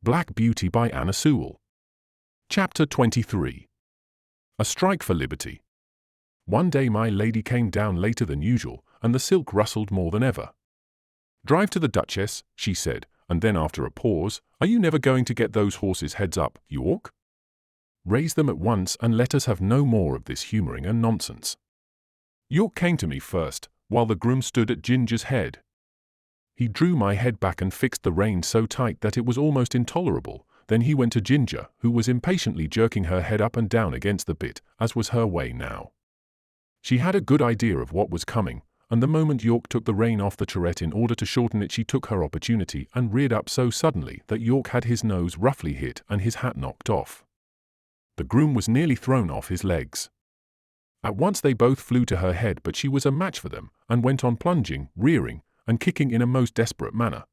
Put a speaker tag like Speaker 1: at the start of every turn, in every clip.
Speaker 1: Black Beauty by Anna Sewell. Chapter 23. A Strike for Liberty. One day my lady came down later than usual, and the silk rustled more than ever. "Drive to the Duchess," she said, and then after a pause, "Are you never going to get those horses' heads up, York? Raise them at once and let us have no more of this humouring and nonsense." York came to me first, while the groom stood at Ginger's head. He drew my head back and fixed the rein so tight that it was almost intolerable. Then he went to Ginger, who was impatiently jerking her head up and down against the bit, as was her way now. She had a good idea of what was coming, and the moment York took the rein off the charrette in order to shorten it, she took her opportunity and reared up so suddenly that York had his nose roughly hit and his hat knocked off. The groom was nearly thrown off his legs. At once they both flew to her head, but she was a match for them, and went on plunging, rearing, and kicking in a most desperate manner.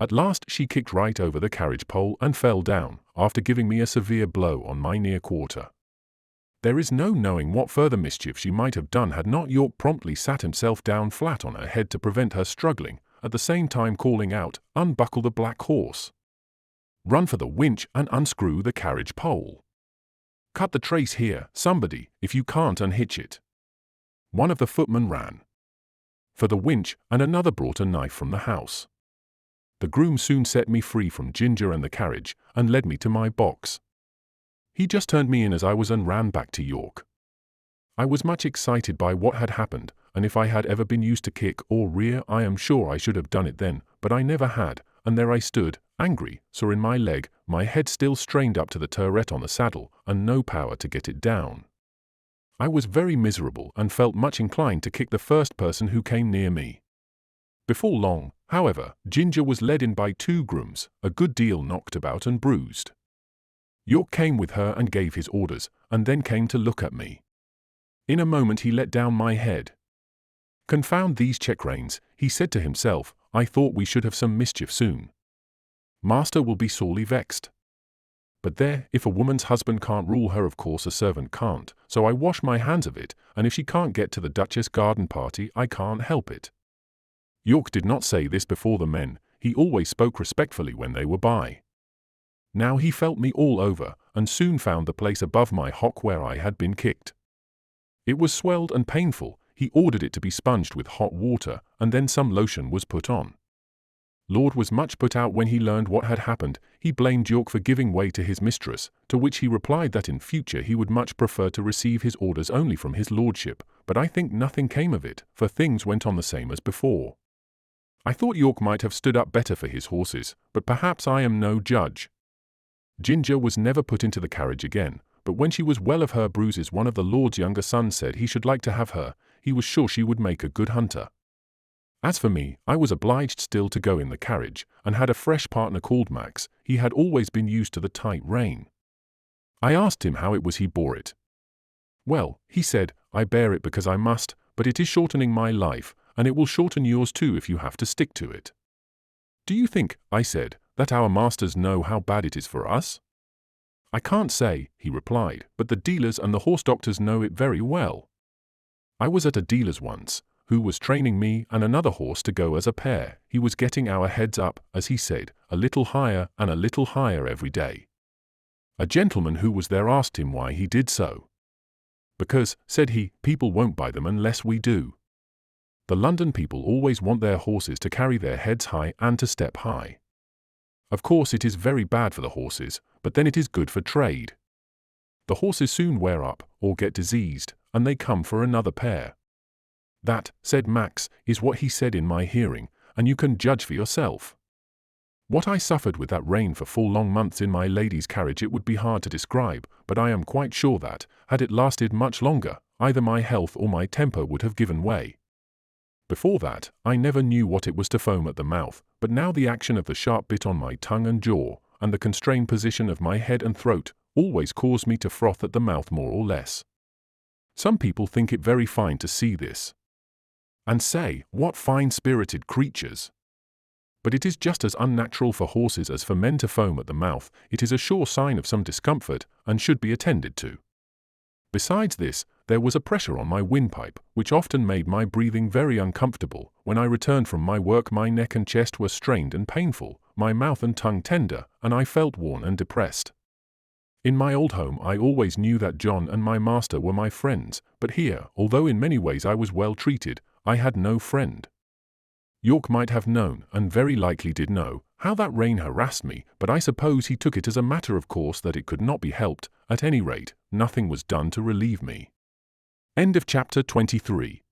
Speaker 1: At last she kicked right over the carriage pole and fell down, after giving me a severe blow on my near quarter. There is no knowing what further mischief she might have done had not York promptly sat himself down flat on her head to prevent her struggling, at the same time calling out, "Unbuckle the black horse! Run for the winch and unscrew the carriage pole! Cut the trace here, somebody, if you can't unhitch it!" One of the footmen ran for the winch, and another brought a knife from the house. The groom soon set me free from Ginger and the carriage, and led me to my box. He just turned me in as I was and ran back to York. I was much excited by what had happened, and if I had ever been used to kick or rear, I am sure I should have done it then, but I never had, and there I stood, angry, sore in my leg, my head still strained up to the turret on the saddle, and no power to get it down. I was very miserable and felt much inclined to kick the first person who came near me. Before long, however, Ginger was led in by two grooms, a good deal knocked about and bruised. York came with her and gave his orders, and then came to look at me. In a moment he let down my head. "Confound these check reins," he said to himself, "I thought we should have some mischief soon. Master will be sorely vexed. But there, if a woman's husband can't rule her, of course a servant can't, so I wash my hands of it, and if she can't get to the Duchess' garden party, I can't help it." York did not say this before the men, he always spoke respectfully when they were by. Now he felt me all over, and soon found the place above my hock where I had been kicked. It was swelled and painful. He ordered it to be sponged with hot water, and then some lotion was put on. Lord was much put out when he learned what had happened. He blamed York for giving way to his mistress, to which he replied that in future he would much prefer to receive his orders only from his lordship, but I think nothing came of it, for things went on the same as before. I thought York might have stood up better for his horses, but perhaps I am no judge. Ginger was never put into the carriage again, but when she was well of her bruises, one of the lord's younger sons said he should like to have her. He was sure she would make a good hunter. As for me, I was obliged still to go in the carriage, and had a fresh partner called Max. He had always been used to the tight rein. I asked him how it was he bore it. "Well," he said, "I bear it because I must, but it is shortening my life, and it will shorten yours too if you have to stick to it." "Do you think," I said, "that our masters know how bad it is for us?" "I can't say," he replied, "but the dealers and the horse doctors know it very well. I was at a dealer's once, who was training me and another horse to go as a pair. He was getting our heads up, as he said, a little higher and a little higher every day. A gentleman who was there asked him why he did so. "Because," said he, "people won't buy them unless we do. The London people always want their horses to carry their heads high and to step high. Of course it is very bad for the horses, but then it is good for trade. The horses soon wear up, or get diseased, and they come for another pair." "That," said Max, "is what he said in my hearing, and you can judge for yourself. What I suffered with that rein for 4 long months in my lady's carriage it would be hard to describe, but I am quite sure that, had it lasted much longer, either my health or my temper would have given way. Before that, I never knew what it was to foam at the mouth, but now the action of the sharp bit on my tongue and jaw, and the constrained position of my head and throat, always caused me to froth at the mouth more or less. Some people think it very fine to see this, and say, 'What fine-spirited creatures!' But it is just as unnatural for horses as for men to foam at the mouth. It is a sure sign of some discomfort, and should be attended to. Besides this, there was a pressure on my windpipe, which often made my breathing very uncomfortable. When I returned from my work, my neck and chest were strained and painful, my mouth and tongue tender, and I felt worn and depressed. In my old home, I always knew that John and my master were my friends, but here, although in many ways I was well treated, I had no friend. York might have known, and very likely did know, how that rain harassed me, but I suppose he took it as a matter of course that it could not be helped. At any rate, nothing was done to relieve me. End of chapter 23.